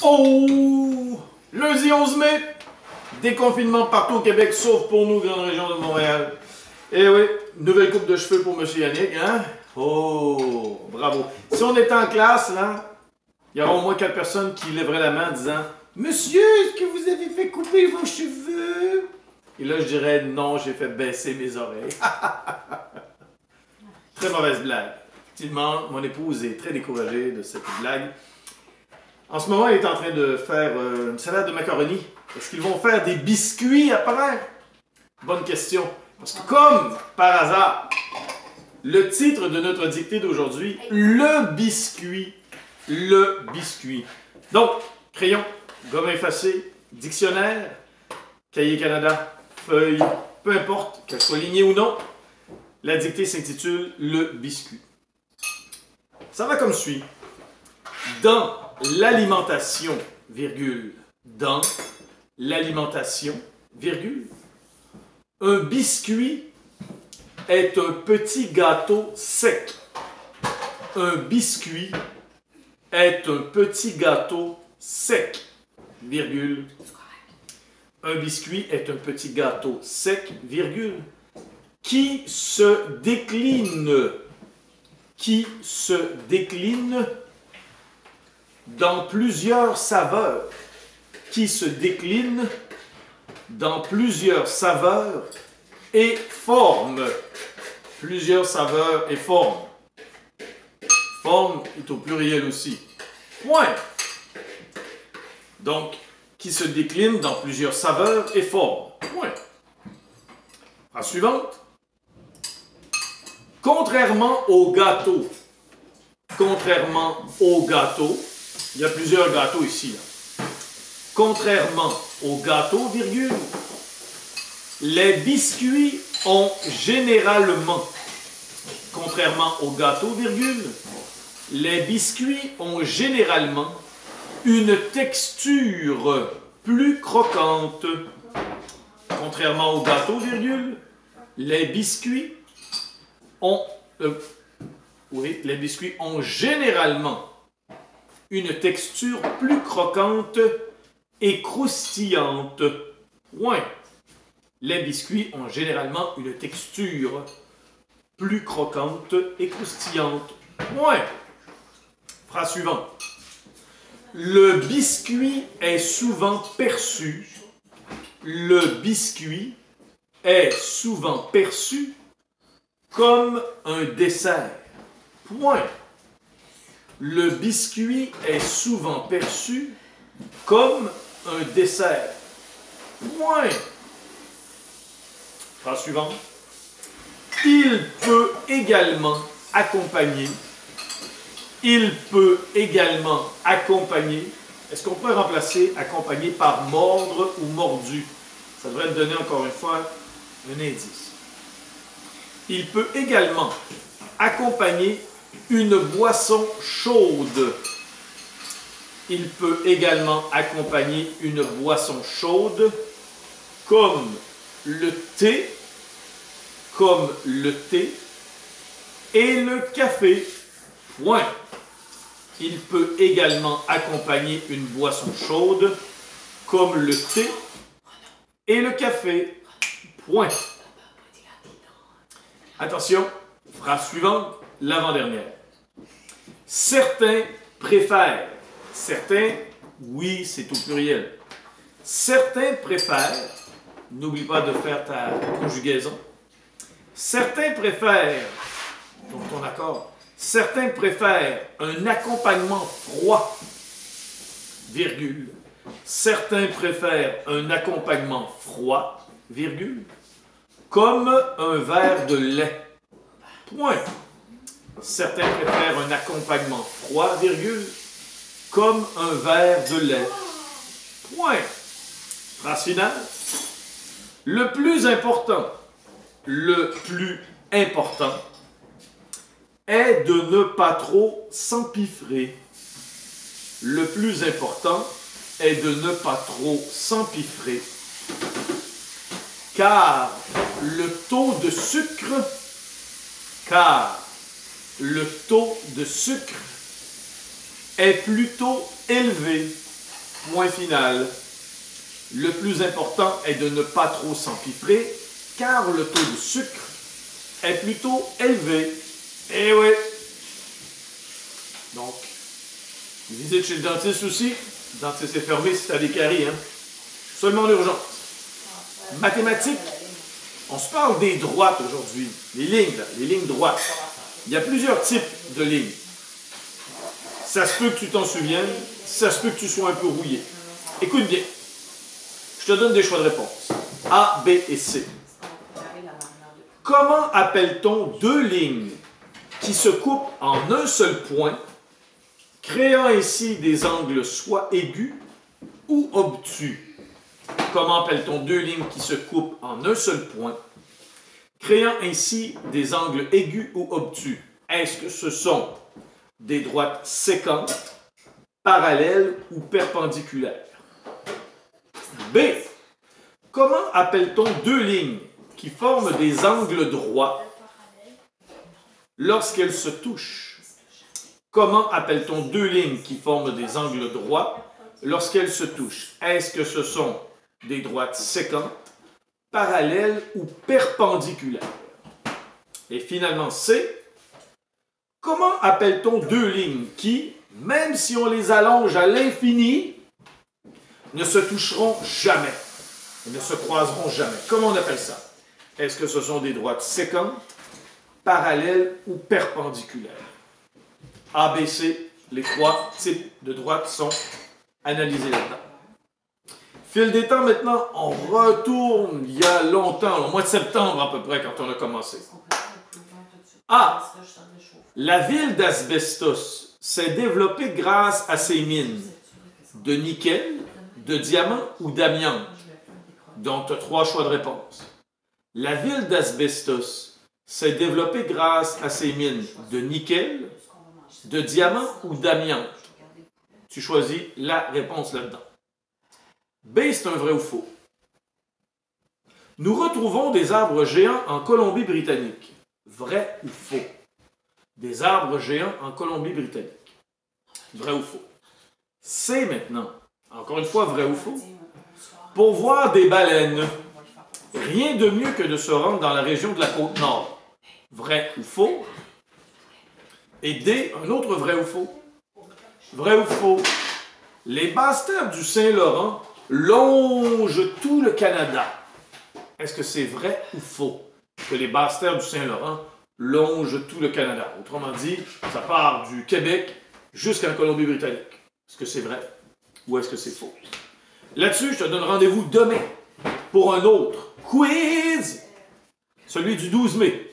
Oh! Lundi 11 mai, déconfinement partout au Québec, sauf pour nous, grande région de Montréal. Eh oui, nouvelle coupe de cheveux pour M. Yannick, hein? Oh, bravo. Si on était en classe, là, il y aura au moins 4 personnes qui lèveraient la main en disant « Monsieur, est-ce que vous avez fait couper vos cheveux? » Et là, je dirais « Non, j'ai fait baisser mes oreilles. » Très mauvaise blague. Effectivement, mon épouse est très découragée de cette blague. En ce moment, elle est en train de faire une salade de macaroni. Est-ce qu'ils vont faire des biscuits après? Bonne question. Parce que comme par hasard, le titre de notre dictée d'aujourd'hui, le biscuit. Le biscuit. Donc, crayon, gomme effacée, dictionnaire, cahier Canada, feuille, peu importe, qu'elle soit lignée ou non, la dictée s'intitule le biscuit. Ça va comme suit. Dans l'alimentation, virgule, dans l'alimentation, virgule, un biscuit est un petit gâteau sec. Un biscuit est un petit gâteau sec, virgule. Un biscuit est un petit gâteau sec, virgule, qui se décline dans plusieurs saveurs, qui se décline dans plusieurs saveurs et formes. Plusieurs saveurs et formes. Forme est au pluriel aussi. Point. Donc, qui se décline dans plusieurs saveurs et formes. Point. Phrase suivante. Contrairement au gâteau, il y a plusieurs gâteaux ici. Là. Contrairement au gâteau, virgule, les biscuits ont généralement, contrairement au gâteau, virgule, les biscuits ont généralement une texture plus croquante. Contrairement au gâteau, virgule, les biscuits ont généralement une texture plus croquante et croustillante. Point. Les biscuits ont généralement une texture plus croquante et croustillante. Point. Phrase suivante. Le biscuit est souvent perçu. Le biscuit est souvent perçu comme un dessert. Point. Le biscuit est souvent perçu comme un dessert. Point. Phrase suivante. Il peut également accompagner. Est-ce qu'on peut remplacer accompagner par mordre ou mordu? Ça devrait me donner encore une fois un indice. Il peut également accompagner une boisson chaude. Il peut également accompagner une boisson chaude comme le thé et le café. Point. Il peut également accompagner une boisson chaude comme le thé et le café. Point. Attention, phrase suivante, l'avant-dernière. Certains préfèrent. Certains, oui, c'est au pluriel. Certains préfèrent, n'oublie pas de faire ta conjugaison. Certains préfèrent, donc ton accord, certains préfèrent un accompagnement froid, virgule. Certains préfèrent un accompagnement froid, virgule, comme un verre de lait. Point. Certains préfèrent un accompagnement froid, virgule, comme un verre de lait. Point. Phrase finale. Le plus important est de ne pas trop s'empiffrer. Le plus important est de ne pas trop s'empiffrer. Car le taux de sucre est plutôt élevé Point final. Le plus important est de ne pas trop s'empiffrer, car le taux de sucre est plutôt élevé. Eh oui. Donc, visite chez le dentiste aussi. Le dentiste est fermé si tu as des caries, hein. Seulement en urgence. Mathématiques. On se parle des droites aujourd'hui. Les lignes, là, les lignes droites. Il y a plusieurs types de lignes. Ça se peut que tu t'en souviennes, ça se peut que tu sois un peu rouillé. Écoute bien. Je te donne des choix de réponse. A, B et C. Comment appelle-t-on deux lignes qui se coupent en un seul point, créant ainsi des angles soit aigus ou obtus? Comment appelle-t-on deux lignes qui se coupent en un seul point, créant ainsi des angles aigus ou obtus? Est-ce que ce sont des droites sécantes, parallèles ou perpendiculaires? B. Comment appelle-t-on deux lignes qui forment des angles droits lorsqu'elles se touchent? Comment appelle-t-on deux lignes qui forment des angles droits lorsqu'elles se touchent? Est-ce que ce sont des droites sécantes, parallèles ou perpendiculaires? Et finalement, C. Comment appelle-t-on deux lignes qui, même si on les allonge à l'infini, ne se toucheront jamais et ne se croiseront jamais? Comment on appelle ça? Est-ce que ce sont des droites sécantes, parallèles ou perpendiculaires? A, B, C, les trois types de droites sont analysés là-dedans. Fil des temps maintenant, on retourne il y a longtemps, au mois de septembre à peu près, quand on a commencé. A. La ville d'Asbestos s'est développée grâce à ses mines de nickel, de diamant ou d'amiante. Donc, tu as trois choix de réponse. La ville d'Asbestos s'est développée grâce à ses mines de nickel, de diamant ou d'amiante. Tu choisis la réponse là-dedans. B, c'est un vrai ou faux. Nous retrouvons des arbres géants en Colombie-Britannique. Vrai ou faux? Des arbres géants en Colombie-Britannique. Vrai ou faux? C maintenant. Encore une fois, vrai ou faux? Pour voir des baleines, rien de mieux que de se rendre dans la région de la Côte-Nord. Vrai ou faux? Et D, un autre vrai ou faux? Vrai ou faux? Les basses-terres du Saint-Laurent longent tout le Canada. Est-ce que c'est vrai ou faux que les basses-terres du Saint-Laurent longent tout le Canada? Autrement dit, ça part du Québec jusqu'en Colombie-Britannique. Est-ce que c'est vrai ou est-ce que c'est faux? Là-dessus, je te donne rendez-vous demain pour un autre quiz, celui du 12 mai.